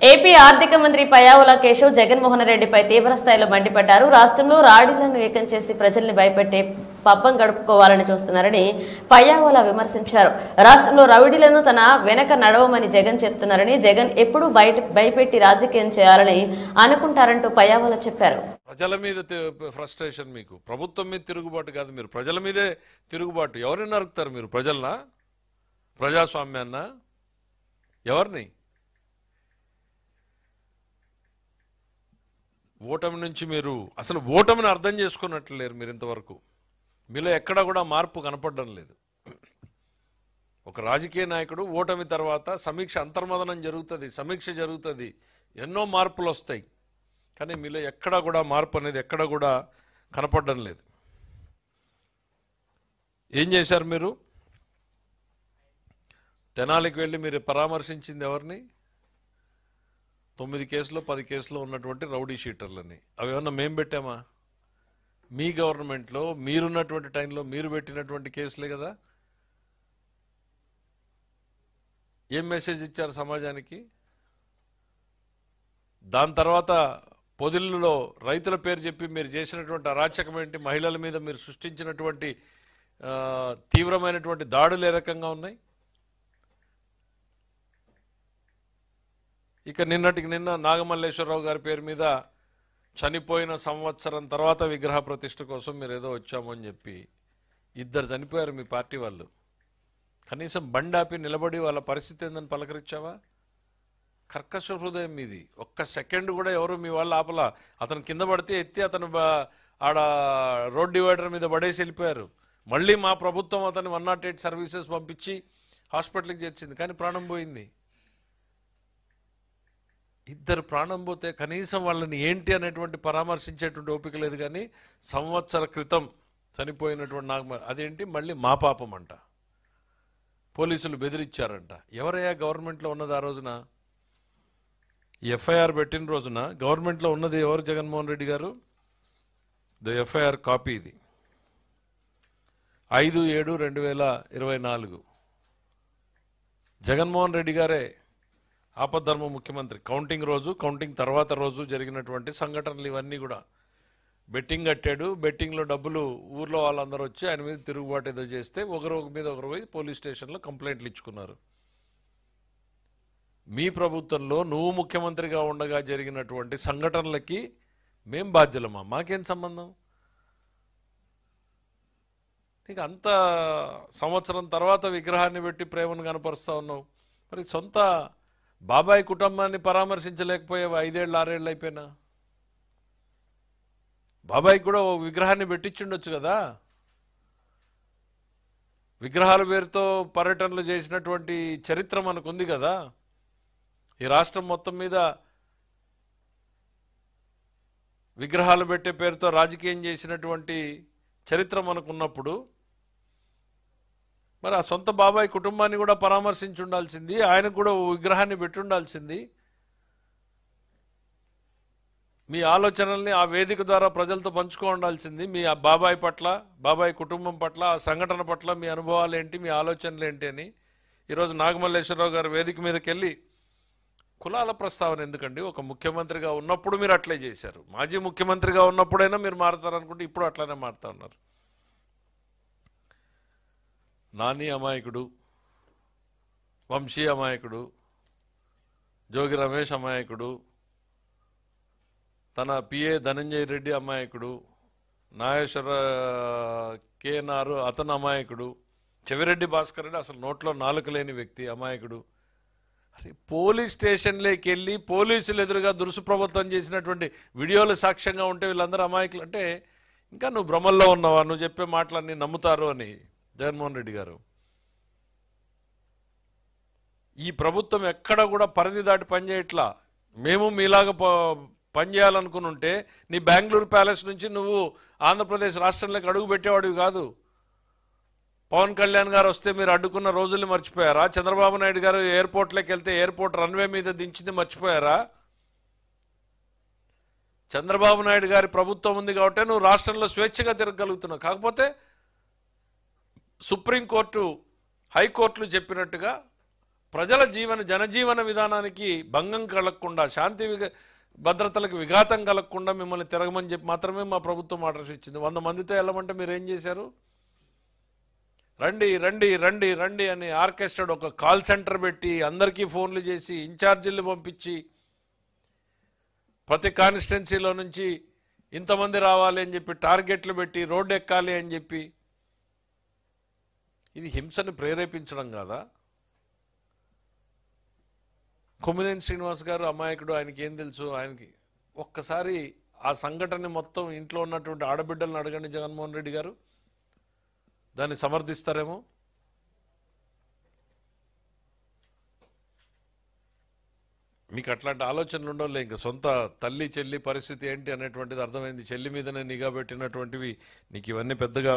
AP ఆర్థిక మంత్రి పయ్యావుల కేశవ్ జగన్మోహన్ రెడ్డిపై తీవ్రస్థాయిలో మండిపడ్డారు. రాష్ట్రంలో రాడిలను ఏకం చేసి ప్రజల్ని భయపెట్టే పబ్బం గడుపుకోవాలని చూస్తున్నారని పయ్యావుల విమర్శించారు. రాష్ట్రంలో రౌడీలను తన వెనక నడవమని జగన్ చెప్తున్నారని, జగన్ ఎప్పుడు భయపెట్టి రాజకీయం చేయాలని అనుకుంటారంటూ పయ్యావుల చెప్పారు. ప్రజల మీద ఫ్రస్ట్రేషన్, మీకు ప్రభుత్వం మీద తిరుగుబాటు కాదు, మీరు ప్రజల మీదే తిరుగుబాటు. ఎవరిని నరుకుతారు మీరు? ప్రజలనా? ప్రజాస్వామ్యాన్న? ఎవరిని? ఓటమి నుంచి మీరు అసలు ఓటమిని అర్థం చేసుకున్నట్లు లేరు మీరు ఇంతవరకు. మీలో ఎక్కడా కూడా మార్పు కనపడడం లేదు. ఒక రాజకీయ నాయకుడు ఓటమి తర్వాత సమీక్ష, అంతర్మదనం జరుగుతుంది, సమీక్ష జరుగుతుంది, ఎన్నో మార్పులు వస్తాయి. కానీ మీలో ఎక్కడా కూడా మార్పు అనేది ఎక్కడా కూడా కనపడడం లేదు. ఏం చేశారు మీరు? తెనాలికి వెళ్ళి మీరు పరామర్శించింది ఎవరిని? 9 కేసులు 10 కేసులు ఉన్నటువంటి రౌడీ షీటర్లని. అవి ఏమన్నా మేము పెట్టామా? మీ గవర్నమెంట్లో మీరున్నటువంటి టైంలో మీరు పెట్టినటువంటి కేసులే కదా. ఏం మెసేజ్ ఇచ్చారు సమాజానికి? దాని తర్వాత పొదిల్లో రైతుల పేరు చెప్పి మీరు చేసినటువంటి అరాచకం ఏంటి? మహిళల మీద మీరు సృష్టించినటువంటి తీవ్రమైనటువంటి దాడులు ఏ రకంగా ఉన్నాయి? ఇక నిన్నటికి నిన్న నాగమల్లేశ్వరరావు గారి పేరు మీద చనిపోయిన సంవత్సరం తర్వాత విగ్రహ ప్రతిష్ఠ కోసం మీరు ఏదో వచ్చామని చెప్పి 2 చనిపోయారు మీ పార్టీ వాళ్ళు. కనీసం బండాపి నిలబడి వాళ్ళ పరిస్థితి ఏందని పలకరించావా? కర్కశ హృదయం మీది. ఒక్క సెకండ్ కూడా ఎవరు మీ వాళ్ళు ఆపలా. అతను కింద పడితే ఎత్తి అతను ఆడ రోడ్ డివైడర్ మీద పడేసి వెళ్ళిపోయారు. మళ్ళీ మా ప్రభుత్వం అతను 108 సర్వీసెస్ పంపించి హాస్పిటల్కి చేర్చింది, కానీ ప్రాణం పోయింది. 2 ప్రాణం పోతే కనీసం వాళ్ళని ఏంటి అనేటువంటి పరామర్శించేటువంటి ఓపిక లేదు. కానీ సంవత్సర క్రితం చనిపోయినటువంటి అదేంటి మళ్ళీ మా పాపం అంట. పోలీసులు బెదిరించారంట. ఎవరయ్యా గవర్నమెంట్లో ఉన్నది ఆ రోజున? ఎఫ్ఐఆర్ పెట్టిన రోజున గవర్నమెంట్లో ఉన్నది ఎవరు? జగన్మోహన్ రెడ్డి గారు. ద ఎఫ్ఐఆర్ కాపీ ఇది. 5/7/2024 జగన్మోహన్ రెడ్డి గారే ఆపద్ధర్మ ముఖ్యమంత్రి. కౌంటింగ్ రోజు, కౌంటింగ్ తర్వాత రోజు జరిగినటువంటి సంఘటనలు ఇవన్నీ కూడా. బెట్టింగ్ కట్టాడు, బెట్టింగ్లో డబ్బులు ఊర్లో వాళ్ళందరూ వచ్చి ఆయన మీద తిరుగుబాటు ఏదో చేస్తే ఒకరు మీద ఒకరు పోయి పోలీస్ స్టేషన్లో కంప్లైంట్లు ఇచ్చుకున్నారు. మీ ప్రభుత్వంలో నువ్వు ముఖ్యమంత్రిగా ఉండగా జరిగినటువంటి సంఘటనలకి మేం బాధ్యులమా? మాకేం సంబంధం? నీకు అంత సంవత్సరం తర్వాత విగ్రహాన్ని పెట్టి ప్రేమను కనపరుస్తూ ఉన్నావు. మరి సొంత బాబాయ్ కుటుంబాన్ని పరామర్శించలేకపోయావు. 5 ఏళ్ళు 6 ఏళ్ళు అయిపోయినా బాబాయ్కి కూడా ఓ విగ్రహాన్ని పెట్టించుండొచ్చు కదా. విగ్రహాల పేరుతో పర్యటనలు చేసినటువంటి చరిత్ర మనకుంది కదా. ఈ రాష్ట్రం మొత్తం మీద విగ్రహాలు పెట్టే పేరుతో రాజకీయం చేసినటువంటి చరిత్ర మనకున్నప్పుడు మరి ఆ సొంత బాబాయ్ కుటుంబాన్ని కూడా పరామర్శించి ఉండాల్సింది, ఆయనకు కూడా విగ్రహాన్ని పెట్టి ఉండాల్సింది. మీ ఆలోచనల్ని ఆ వేదిక ద్వారా ప్రజలతో పంచుకో ఉండాల్సింది. మీ బాబాయ్ పట్ల, బాబాయ్ కుటుంబం పట్ల, ఆ సంఘటన పట్ల మీ అనుభవాలు ఏంటి, మీ ఆలోచనలు ఏంటి అని. ఈరోజు నాగమల్లేశ్వరరావు గారు వేదిక మీదకి వెళ్ళి కులాల ప్రస్తావన ఎందుకండి? ఒక ముఖ్యమంత్రిగా ఉన్నప్పుడు మీరు అట్లే చేశారు. మాజీ ముఖ్యమంత్రిగా ఉన్నప్పుడైనా మీరు మారుతారనుకుంటే ఇప్పుడు అట్లానే మారుతా ఉన్నారు. నాని అమాయకుడు, వంశీ అమాయకుడు, జోగి రమేష్ అమాయకుడు, తన పిఏ ధనంజయ రెడ్డి అమాయకుడు, నాగేశ్వర కేఎన్ఆర్ అతను అమాయకుడు, చెవిరెడ్డి భాస్కర్ రెడ్డి అసలు నోట్లో నాలుక లేని వ్యక్తి అమాయకుడు. అరే పోలీస్ స్టేషన్లోకి వెళ్ళి పోలీసులు ఎదురుగా దురుసు ప్రభుత్వం చేసినటువంటి వీడియోలు సాక్ష్యంగా ఉంటే వీళ్ళందరూ అమాయకులు అంటే ఇంకా నువ్వు భ్రమల్లో ఉన్నావా? నువ్వు చెప్పే మాటలన్నీ నమ్ముతారు అని జగన్మోహన్ రెడ్డి గారు. ఈ ప్రభుత్వం ఎక్కడ కూడా పరిధి దాటి పనిచేయట్లా. మేము మీలాగా పనిచేయాలనుకుని ఉంటే నీ బెంగళూరు ప్యాలెస్ నుంచి నువ్వు ఆంధ్రప్రదేశ్ రాష్ట్రంలోకి అడుగు పెట్టేవాడివి కాదు. పవన్ కళ్యాణ్ గారు వస్తే మీరు అడ్డుకున్న రోజుల్ని మర్చిపోయారా? చంద్రబాబు నాయుడు గారు ఎయిర్పోర్ట్లోకి వెళ్తే ఎయిర్పోర్ట్ రన్వే మీద దించింది మర్చిపోయారా? చంద్రబాబు నాయుడు గారి ప్రభుత్వం ఉంది కాబట్టి నువ్వు రాష్ట్రంలో స్వేచ్ఛగా తిరగలుగుతున్నావు. కాకపోతే సుప్రీంకోర్టు, హైకోర్టులు చెప్పినట్టుగా ప్రజల జనజీవన విధానానికి భంగం కలగకుండా, శాంతి భద్రతలకు విఘాతం కలగకుండా మిమ్మల్ని తిరగమని చెప్పి మాత్రమే మా ప్రభుత్వం ఆర్డర్స్ ఇచ్చింది. 100 మందితో వెళ్ళమంటే మీరు ఏం చేశారు? రండి రండి రండి రండి అని ఆర్కెస్ట్రాడ్ ఒక కాల్ సెంటర్ పెట్టి అందరికీ ఫోన్లు చేసి ఇన్ఛార్జీలు పంపించి ప్రతి కాన్స్టిట్యున్సీలో నుంచి ఇంతమంది రావాలి అని చెప్పి టార్గెట్లు పెట్టి రోడ్డు ఎక్కాలి అని చెప్పి, ఇది హింసను ప్రేరేపించడం కాదా? కొమ్మినేని శ్రీనివాస్ గారు అమాయకుడు, ఆయనకి ఏం తెలుసు? ఆయనకి ఒక్కసారి ఆ సంఘటన మొత్తం ఇంట్లో ఉన్నటువంటి ఆడబిడ్డలను అడగండి జగన్మోహన్ రెడ్డి గారు, దాన్ని సమర్థిస్తారేమో. మీకు అట్లాంటి ఆలోచనలు ఉండవులే. ఇంకా సొంత తల్లి చెల్లి పరిస్థితి ఏంటి అనేటువంటిది అర్థమైంది. చెల్లి మీదనే నిఘా పెట్టినటువంటివి నీకు ఇవన్నీ పెద్దగా